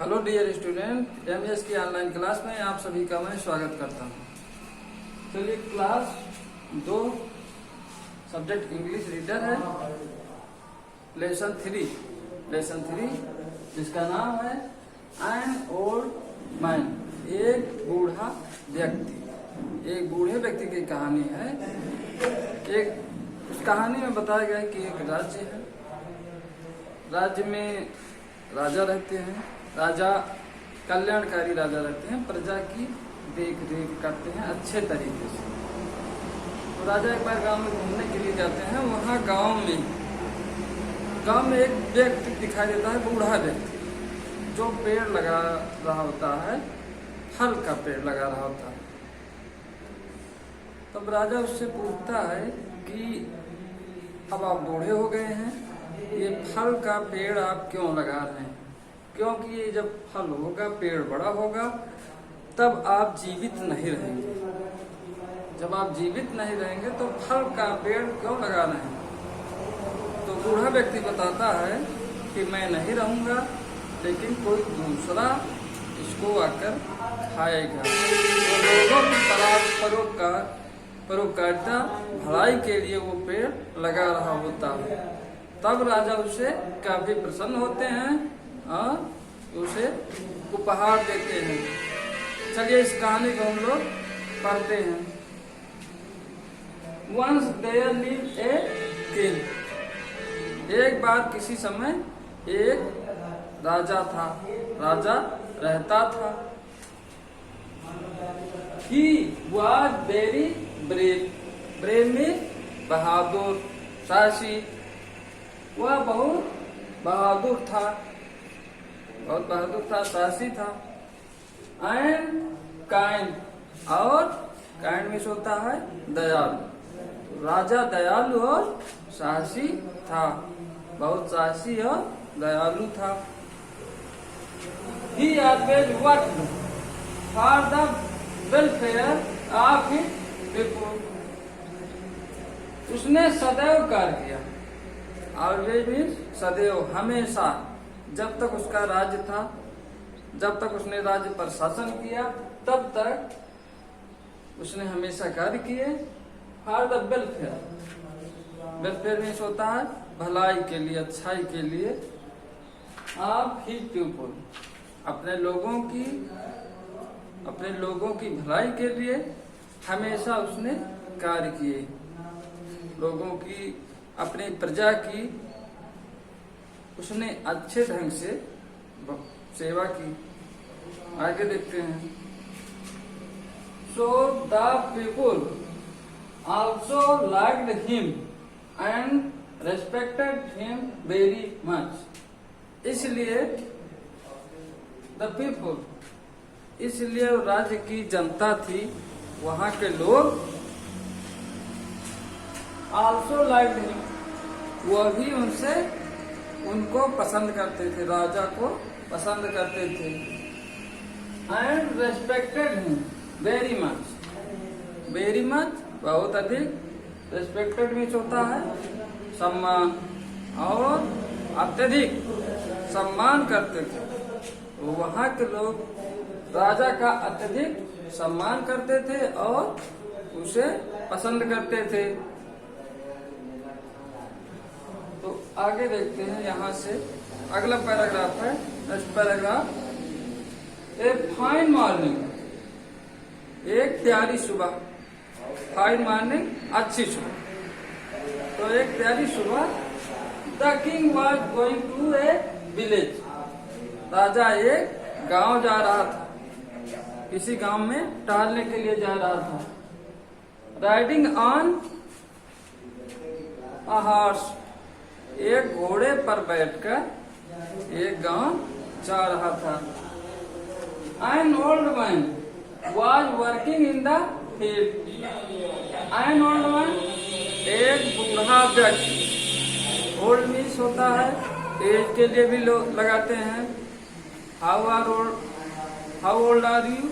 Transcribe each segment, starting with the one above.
Hello dear student, MS की online class में आप सभी का मैं स्वागत करता हूँ। चलिए, क्लास 2 सब्जेक्ट इंग्लिश रीडर है, लेसन 3 जिसका नाम है एन ओल्ड मैन, एक बूढ़ा व्यक्ति। एक बूढ़े व्यक्ति की कहानी है। उस कहानी में बताया गया है कि एक राज्य है, राज्य में राजा रहते हैं। राजा कल्याणकारी राजा रहते हैं, प्रजा की देख रेख करते हैं अच्छे तरीके से। तो राजा एक बार गांव में घूमने के लिए जाते हैं। वहाँ गांव में एक व्यक्ति दिखाई देता है, बूढ़ा व्यक्ति, जो पेड़ लगा रहा होता है, फल का पेड़ लगा रहा होता है। तब राजा उससे पूछता है कि अब आप बूढ़े हो गए हैं, ये फल का पेड़ आप क्यों लगा रहे हैं? क्योंकि ये जब फल होगा, पेड़ बड़ा होगा, तब आप जीवित नहीं रहेंगे। जब आप जीवित नहीं रहेंगे तो फल का पेड़ क्यों लगा रहे हैं? तो बूढ़ा व्यक्ति बताता है कि मैं नहीं रहूंगा, लेकिन कोई दूसरा इसको आकर खाएगा। तो लोगों की परोपकारिता भलाई के लिए वो पेड़ लगा रहा होता है। तब राजा उसे काफी प्रसन्न होते हैं और उसे उपहार देते हैं। चलिए, इस कहानी को हम लोग पढ़ते हैं। Once there lived a king. एक बार किसी समय एक राजा था, राजा रहता था। He was very brave. brave में बहादुर, साहसी। वह बहुत बहादुर था, साहसी था। एंड काइंड, और काइंड में होता है दयालु। राजा दयालु और साहसी था, बहुत साहसी और दयालु था। He always worked for the welfare of his people. उसने सदैव कार्य किया। ऑलवेज मीन्स सदैव, हमेशा। जब तक उसका राज्य था, जब तक उसने राज्य पर शासन किया, तब तक उसने हमेशा कार्य किए। फॉर द वेलफेयर मीन्स होता है भलाई के लिए, अच्छाई के लिए। ऑफ हिज पीपल, अपने लोगों की भलाई के लिए हमेशा उसने कार्य किए। लोगों की, अपनी प्रजा की उसने अच्छे ढंग से सेवा की। आगे देखते हैं। So the people also liked him and respected him very much. इसलिए राज्य की जनता थी, वहाँ के लोग also liked him, वह भी उनको पसंद करते थे, राजा को पसंद करते थे। And respected him very much, बहुत अधिक। रेस्पेक्टेड मीन्स होता है सम्मान, और अत्यधिक सम्मान करते थे। तो वहाँ के लोग राजा का अत्यधिक सम्मान करते थे और उसे पसंद करते थे। तो आगे देखते हैं, यहाँ से अगला पैराग्राफ है। Next paragraph. A fine morning, एक प्यारी सुबह। फाइन मॉर्निंग, अच्छी सुबह। तो एक प्यारी सुबह। The king was going to a village. राजा एक गांव जा रहा था, किसी गांव में टहलने के लिए जा रहा था। राइडिंग ऑन अ हॉर्स, एक घोड़े पर बैठकर एक गांव जा रहा था। An old man was working in the field. An old man, एक बूढ़ा व्यक्ति। ओल्ड मीन्स होता है एज के लिए भी लोग लगाते हैं। How old are you?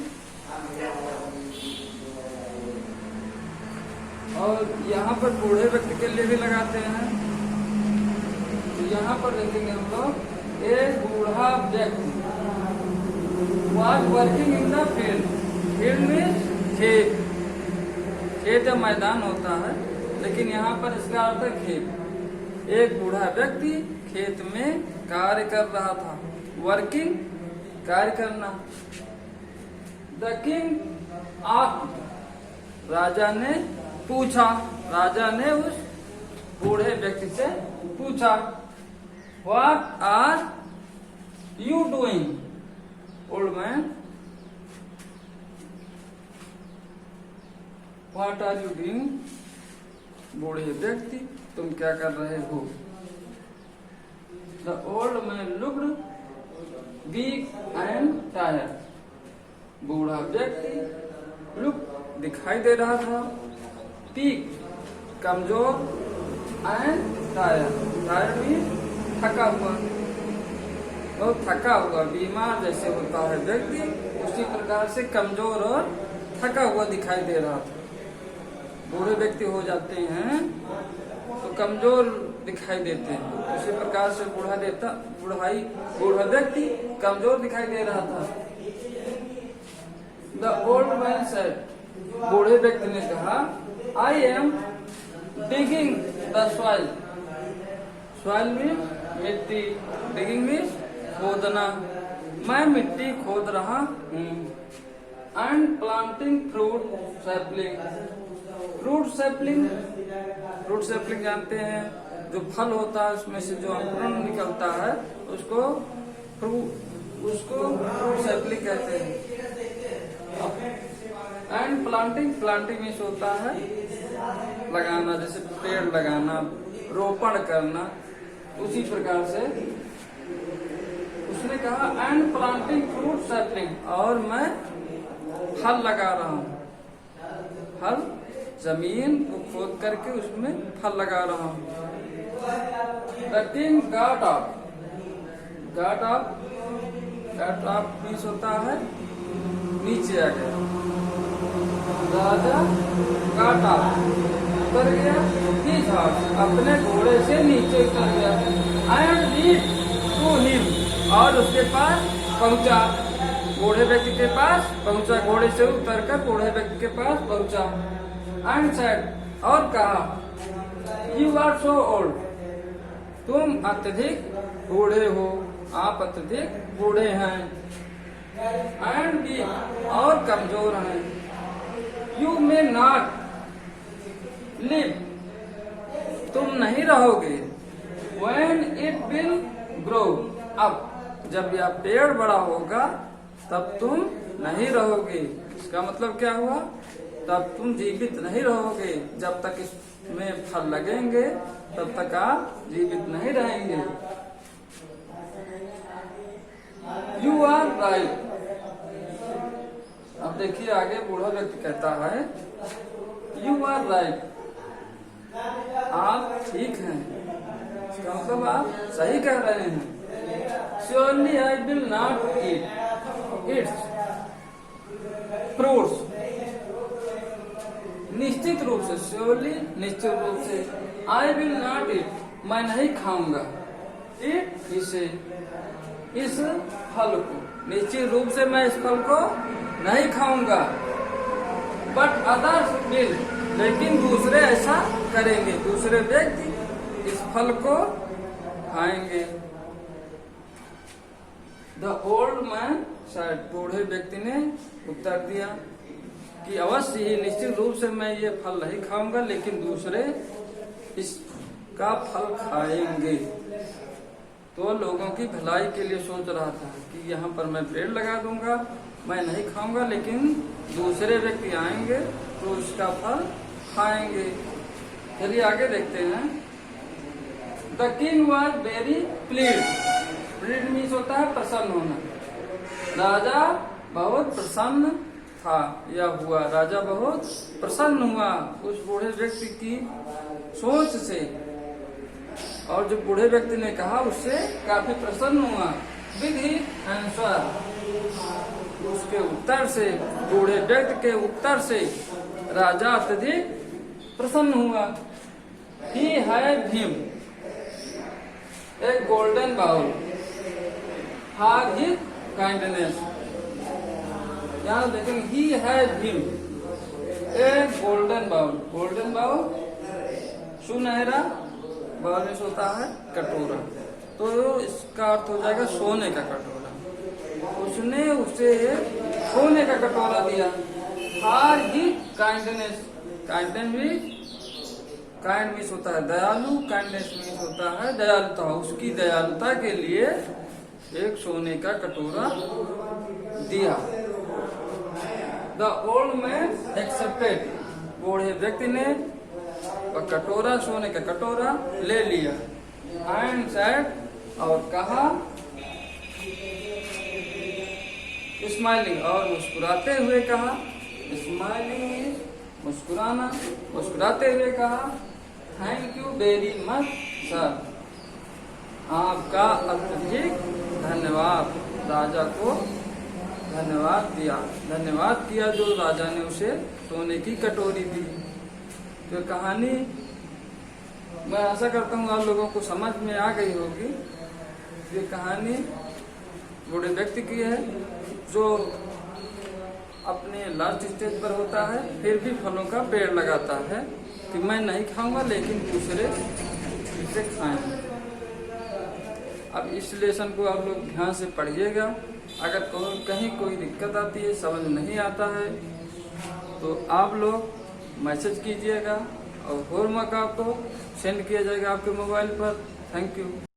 और यहाँ पर बूढ़े व्यक्ति के लिए भी लगाते हैं। तो यहाँ पर देखेंगे हम लोग, एक बूढ़ा व्यक्ति। was working in the field. Field में खेत, खेत या मैदान होता है, लेकिन यहाँ पर इसका अर्थ है खेत। एक बूढ़ा व्यक्ति खेत में कार्य कर रहा था। वर्किंग कार्य करना। द किंग आस्क्ड, राजा ने पूछा, राजा ने उस बूढ़े व्यक्ति से पूछा, what are you doing? Old man, what are you doing? बूढ़े व्यक्ति, तुम क्या कर रहे हो? The old man looked weak and tired. बूढ़ा व्यक्ति लुक दिखाई दे रहा था, वीक कमजोर, एंड टायर्ड भी थका हुआ, बहुत थका हुआ, बीमार जैसे होता है व्यक्ति, उसी प्रकार से कमजोर और थका हुआ दिखाई दे रहा था। बूढ़े व्यक्ति हो जाते हैं तो कमजोर दिखाई देते हैं, उसी प्रकार से बूढ़ा व्यक्ति कमजोर दिखाई दे रहा था। द ओल्ड मैन सेड, बूढ़े व्यक्ति ने कहा, I am digging the soil. Soil में मिट्टी, डिगिंग में खोदना, मैं मिट्टी खोद रहा हूँ। And planting fruit sapling. Fruit sapling जानते हैं, जो फल होता है उसमें से जो अंकुरण निकलता है उसको फ्रूट सैपलिंग कहते हैं। एंड प्लांटिंग मीन्स होता है लगाना, जैसे पेड़ लगाना, रोपण करना, उसी प्रकार से उसने कहा एंड प्लांटिंग फ्रूट सैपलिंग, और मैं फल लगा रहा हूँ। फल, जमीन को खोद करके उसमें फल लगा रहा हूँ। The king got up means होता है नीचे आ गया। राजा गॉट अप, उतर गया, हिज हॉर्स, अपने घोड़े से नीचे उतर गया। एंड रीड टू हिम, और उसके पास पहुंचा, बूढ़े व्यक्ति के पास पहुंचा, घोड़े से उतरकर बूढ़े व्यक्ति के पास पहुंचा। एंड सेड, और कहा, यू आर सो ओल्ड, तुम अत्यधिक बूढ़े हो, आप अत्यधिक बूढ़े हैं। एंड वीक, और कमजोर हैं। यू मे नॉट लिव, तुम नहीं रहोगे। When it will grow up, जब यह पेड़ बड़ा होगा तब तुम नहीं रहोगे। इसका मतलब क्या हुआ? तब तुम जीवित नहीं रहोगे, जब तक इसमें फल लगेंगे तब तक आप जीवित नहीं रहेंगे। You are right. अब देखिए आगे बूढ़ा व्यक्ति कहता है, यू आर राइट, आप ठीक हैं, इसका मतलब आप सही कह रहे हैं। Surely I will not eat its fruits, निश्चित रूप से, श्योरली निश्चित रूप से, आई विल नॉट ईट, मैं नहीं खाऊंगा, ईट इसे, इस फल को, निश्चित रूप से मैं इस फल को नहीं खाऊंगा। बट अदर्स विल, लेकिन दूसरे ऐसा करेंगे, दूसरे व्यक्ति इस फल को खाएंगे। द ओल्ड मैन सेड, बूढ़े व्यक्ति ने उत्तर दिया कि अवश्य ही, निश्चित रूप से मैं ये फल नहीं खाऊंगा, लेकिन दूसरे इसका फल खाएंगे। तो लोगों की भलाई के लिए सोच रहा था कि यहाँ पर मैं पेड़ लगा दूंगा, मैं नहीं खाऊंगा, लेकिन दूसरे व्यक्ति आएंगे तो इसका फल खाएंगे। चलिए आगे देखते हैं। The king was very pleased. Pleased means होता है प्रसन्न होना। राजा बहुत प्रसन्न था या हुआ, राजा बहुत प्रसन्न हुआ उस बूढ़े व्यक्ति की सोच से, और जो बूढ़े व्यक्ति ने कहा उससे काफी प्रसन्न हुआ। विद हिज आंसर, उसके उत्तर से, बूढ़े व्यक्ति के उत्तर से राजा अत्यधिक प्रसन्न हुआ। He had him a golden bowl for his kindness. यहाँ देखेंगे he has him a golden bowl. Golden bowl सुनहरा, बाउल में होता है कटोरा, तो इसका अर्थ हो जाएगा सोने का कटोरा। उसने उसे सोने का कटोरा दिया। हार ही काइंडनेस, काइंडनेस भी काइंड मीन्स होता है दयालु, काइंडनेस मीन्स होता है दयालुता। उसकी दयालुता के लिए एक सोने का कटोरा दिया। द ओल्ड मैन एक्सेप्टेड, बूढ़े व्यक्ति ने वह कटोरा, सोने का कटोरा ले लिया। एंड सेड, और कहा, स्माइलिंग, और मुस्कुराते हुए कहा। स्माइलिंग मुस्कुराना, मुस्कुराते हुए कहा, thank you very much sir, आपका अत्यधिक धन्यवाद। राजा को धन्यवाद दिया, धन्यवाद किया जो राजा ने उसे सोने की कटोरी दी। तो कहानी मैं आशा करता हूँ आप लोगों को समझ में आ गई होगी। ये कहानी बूढ़े व्यक्ति की है जो अपने लास्ट स्टेज पर होता है, फिर भी फलों का पेड़ लगाता है कि मैं नहीं खाऊंगा लेकिन दूसरे इसे खाएंगे। अब इस लेसन को आप लोग ध्यान से पढ़िएगा। अगर कहीं कोई दिक्कत आती है, समझ नहीं आता है, तो आप लोग मैसेज कीजिएगा और होमवर्क आपको सेंड किया जाएगा आपके मोबाइल पर। Thank you.